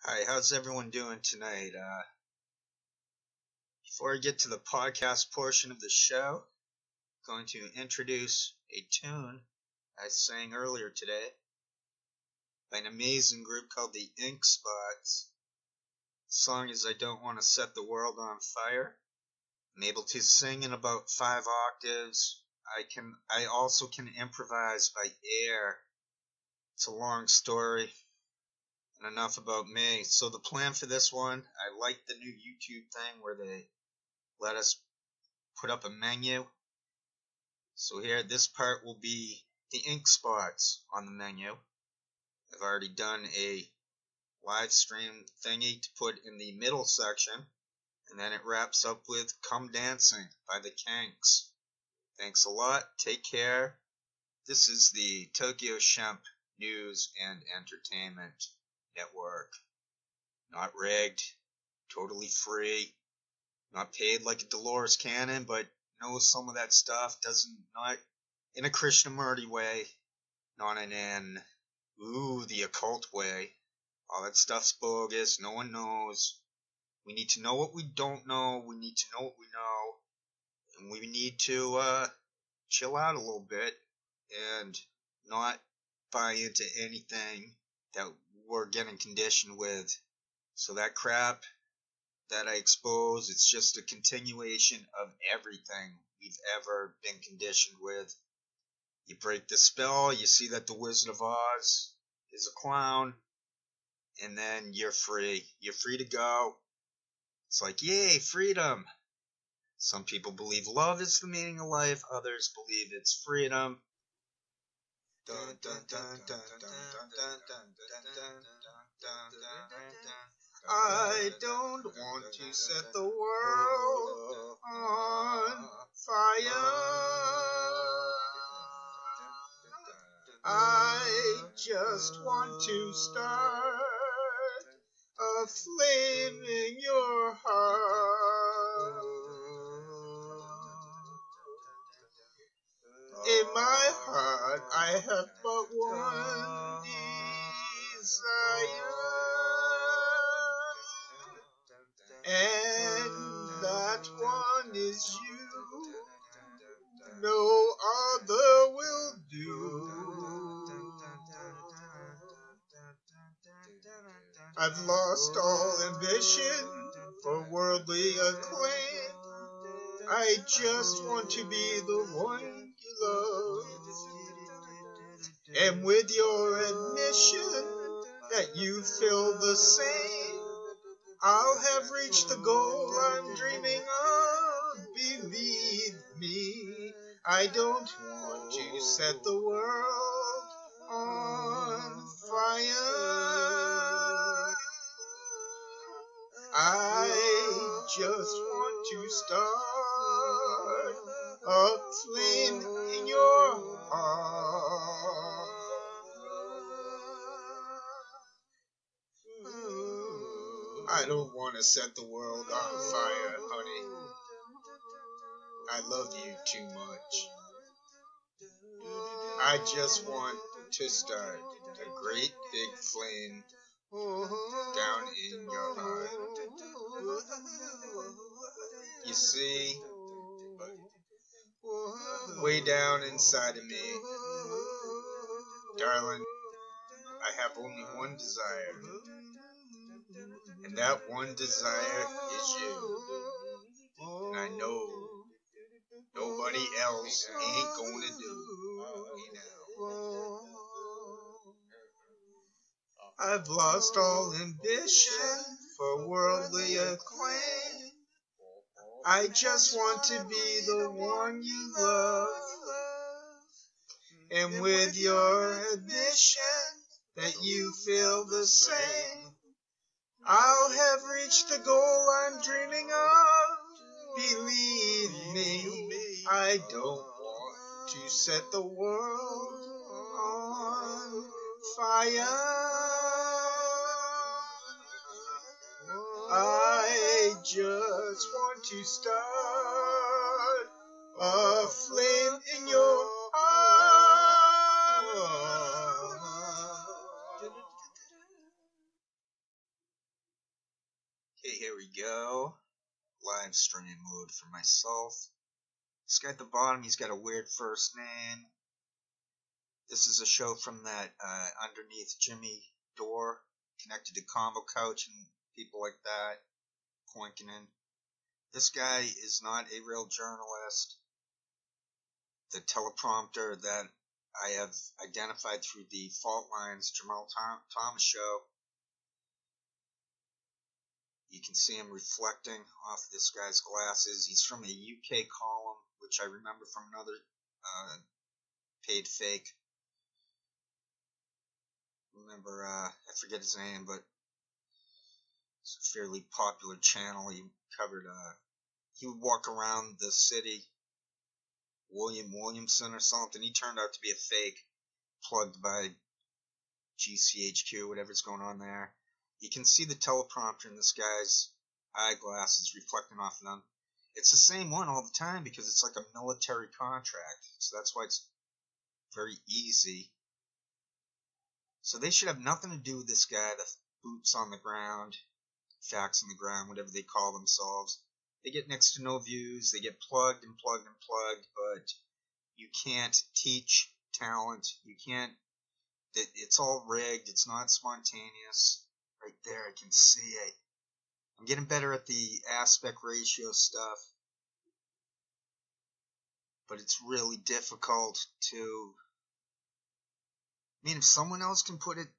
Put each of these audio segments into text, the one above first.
Hi, how's everyone doing tonight? Before I get to the podcast portion of the show, I'm going to introduce a tune I sang earlier today by an amazing group called the Kinks. The song is I Don't Want to Set the World on Fire. I'm able to sing in about 5 octaves. I also can improvise by ear. It's a long story. And enough about me. So the plan for this one, I like the new YouTube thing where they let us put up a menu. So here, this part will be the ink spots on the menu. I've already done a live stream thingy to put in the middle section. And then it wraps up with Come Dancing by the Kinks. Thanks a lot. Take care. This is the Tokyo Shemp News and Entertainment Network. Not rigged, totally free, not paid like a Dolores cannon, but knows some of that stuff, not in a Krishnamurti way, not in an, the occult way. All that stuff's bogus, no one knows. We need to know what we don't know, we need to know what we know, and we need to chill out a little bit and not buy into anything that we're getting conditioned with. So that crap that I expose, it's just a continuation of everything we've ever been conditioned with. You break the spell, you see that the Wizard of Oz is a clown, and then you're free. You're free to go. It's like, yay, freedom. Some people believe love is the meaning of life, others believe it's freedom. Dun, dun, dun, dun, dun, dun, dun, dun, I don't want to set the world on fire. I just want to start a flame in your heart. In my heart I have but one desire, and that one is you. No other will do. I've lost all ambition for worldly acclaim. I just want to be the one you love. And with your admission that you feel the same, I'll have reached the goal I'm dreaming of. Believe me, I don't want to set the world on fire. I just want to start a flame in your heart. I don't want to set the world on fire, honey. I love you too much. I just want to start a great big flame down in your heart. You see, way down inside of me, darling, I have only one desire, and that one desire is you. And I know nobody else ain't gonna do it. I've lost all ambition for worldly acclaim. I just want to be the one you love. And with your admission that you feel the same, I'll have reached the goal I'm dreaming of. Believe me, I don't want to set the world on fire. I just want to start a flame in your heart. Okay, here we go. Live stream mode for myself. This guy at the bottom, he's got a weird first name. This is a show from that underneath Jimmy door, connected to Combo Couch and people like that, Poinkinen. This guy is not a real journalist. The teleprompter that I have identified through the Fault Lines Jamal Thomas show, you can see him reflecting off this guy's glasses. He's from a UK column, which I remember from another paid fake. Remember, I forget his name, but it's a fairly popular channel. He covered, he would walk around the city, Williamson or something. He turned out to be a fake, plugged by GCHQ, whatever's going on there. You can see the teleprompter in this guy's eyeglasses reflecting off of them. It's the same one all the time because it's like a military contract. So that's why it's very easy. So they should have nothing to do with this guy, the boots on the ground, facts on the ground, whatever they call themselves. They get next to no views. They get plugged and plugged and plugged, but you can't teach talent. You can't. It's all rigged. It's not spontaneous. Right there, I can see it. I'm getting better at the aspect ratio stuff, but it's really difficult to. I mean, if someone else can put it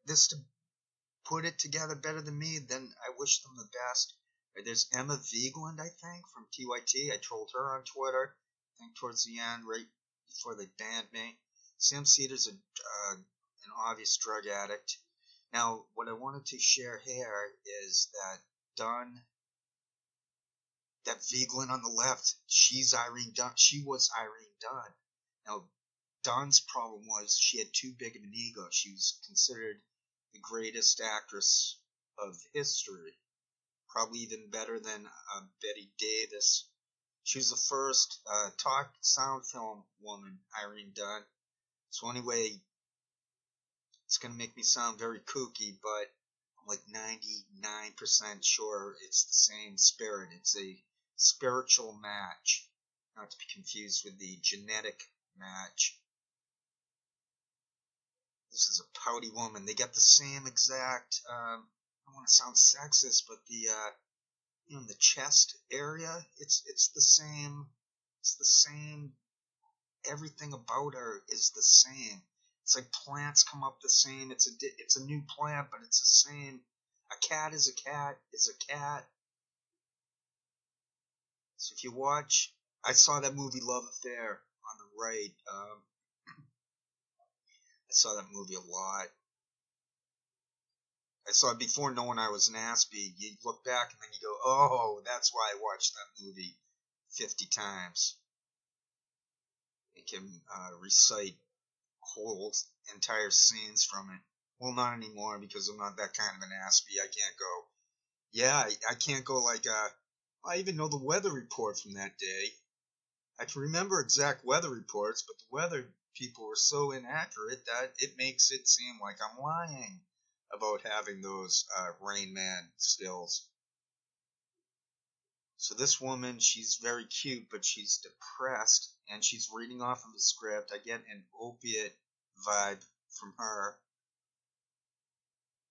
together better than me, then I wish them the best. There's Emma Vigeland, I think, from TYT. I trolled her on Twitter, I think towards the end, right before they banned me. Sam Cedar's an obvious drug addict. Now, what I wanted to share here is that Dunne, that Vigeland on the left, she's Irene Dunne. She was Irene Dunne. Now, Dunne's problem was she had too big of an ego. She was considered the greatest actress of history, probably even better than Bette Davis. She was the first sound film woman, Irene Dunne. So anyway, it's going to make me sound very kooky, but I'm like 99% sure it's the same spirit. It's a spiritual match, not to be confused with the genetic match. This is a pouty woman. They got the same exact, I don't want to sound sexist, but the, in the chest area, it's the same, everything about her is the same. It's like plants come up the same. It's a new plant, but it's the same. A cat is a cat. It's a cat. So if you watch, I saw that movie Love Affair on the right. I saw that movie a lot. I saw it before knowing I was an Aspie. You look back and then you go, oh, that's why I watched that movie 50 times. You can recite whole entire scenes from it. Well, not anymore because I'm not that kind of an Aspie. I can't go. Yeah, I can't go like. I even know the weather report from that day. I can remember exact weather reports, but the weather people were so inaccurate that it makes it seem like I'm lying about having those Rain Man stills. So this woman, she's very cute, but she's depressed, and she's reading off of the script. I get an opiate vibe from her.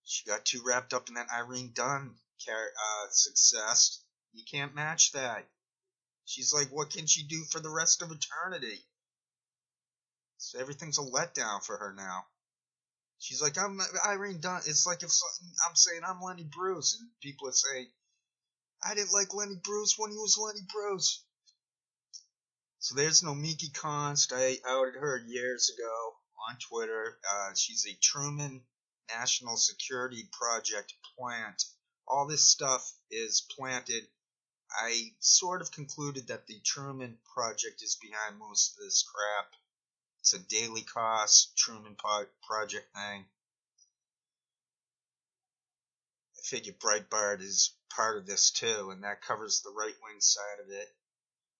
She got too wrapped up in that Irene Dunne success. You can't match that. She's like, what can she do for the rest of eternity? So everything's a letdown for her now. She's like, I'm Irene Dunne. It's like if I'm saying I'm Lenny Bruce, and people are saying, I didn't like Lenny Bruce when he was Lenny Bruce. So there's no Miki Konst. I outed her years ago on Twitter. She's a Truman National Security Project plant. All this stuff is planted. I sort of concluded that the Truman Project is behind most of this crap. It's a daily cost Truman Project thing. I figure Breitbart is part of this too, and that covers the right-wing side of it.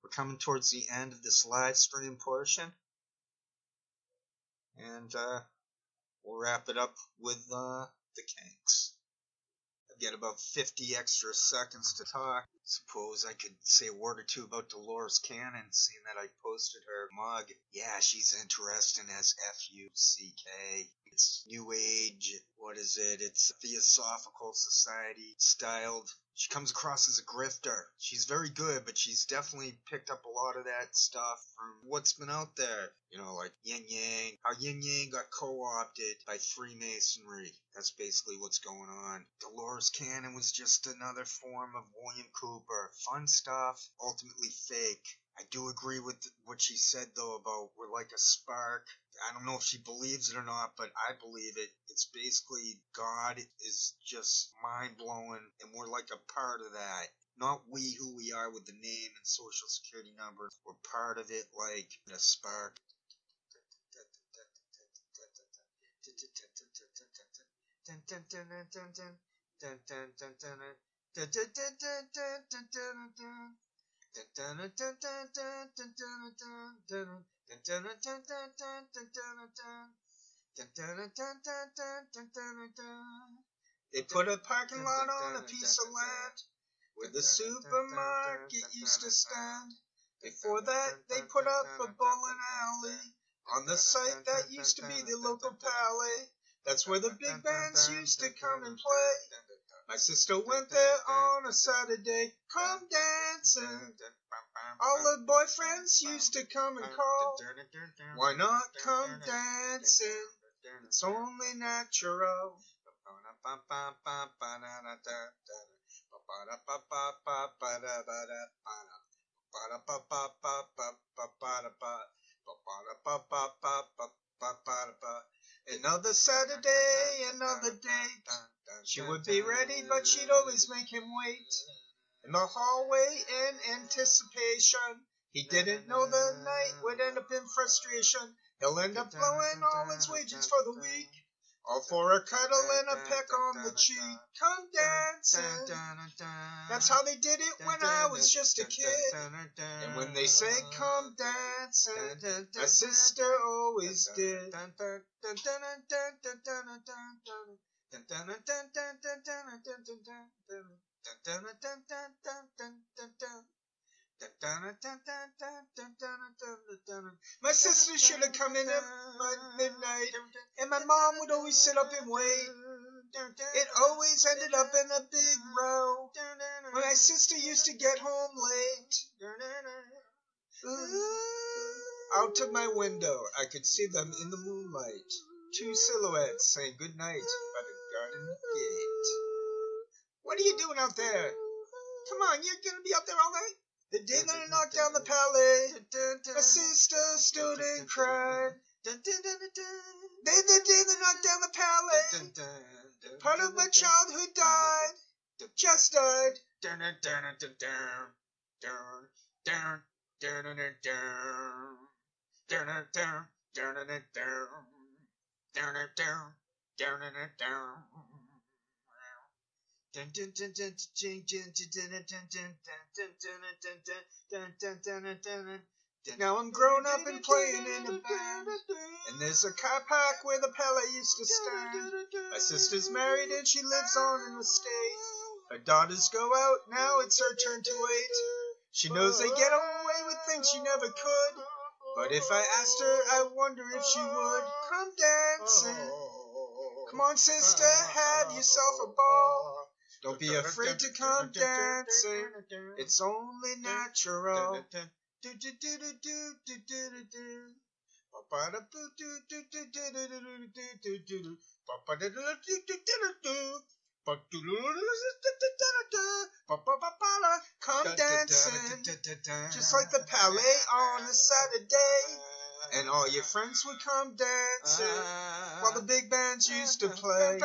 We're coming towards the end of this live stream portion, and we'll wrap it up with the Kinks. get about 50 extra seconds to talk. Suppose I could say a word or two about Dolores Cannon, seeing that I posted her mug. Yeah, she's interesting as F-U-C-K. It's New Age, what is it? It's Theosophical Society styled. She comes across as a grifter. She's very good, but she's definitely picked up a lot of that stuff from what's been out there. You know, like Yin Yang. How Yin Yang got co-opted by Freemasonry. That's basically what's going on. Dolores Cannon was just another form of William Cooper. Fun stuff, ultimately fake. I do agree with what she said, though, about we're like a spark. I don't know if she believes it or not, but I believe it. It's basically God is just mind-blowing, and we're like a part of that. Not we who we are with the name and social security number. We're part of it like a spark. They put a parking lot on a piece of land where the supermarket used to stand. Before that, they put up a bowling alley on the site that used to be the local palais. That's where the big bands used to come and play. My sister went there on a Saturday, come dancing. All her boyfriends used to come and call. Why not come dancing? It's only natural. Another Saturday, another date. She would be ready, but she'd always make him wait. In the hallway in anticipation. He didn't know the night would end up in frustration. He'll end up blowing all his wages for the week. All for a cuddle and a peck on the cheek. Come dancing. That's how they did it when I was just a kid. And when they say come dancing, my sister always did. My sister should have come in at midnight, and my mom would always sit up and wait. It always ended up in a big row when my sister used to get home late. Out of my window, I could see them in the moonlight. Two silhouettes saying goodnight by the garden gate. What are you doing out there? Come on, you're gonna be out there all night? The day that I knocked down the palais, my sister stood and cried. The day that knocked down the palais, part of my childhood died, just died. Now I'm grown up and playing in a band, and there's a car park where the palais used to stand. My sister's married and she lives on in the state. Her daughters go out, now it's her turn to wait. She knows they get away with things she never could, but if I asked her, I wonder if she would. Come dancing. Come on, sister, have yourself a ball. Don't be afraid to come dancing. It's only natural. Come dancing, just like the palais on a Saturday. And all your friends would come dancing while the big bands used to play.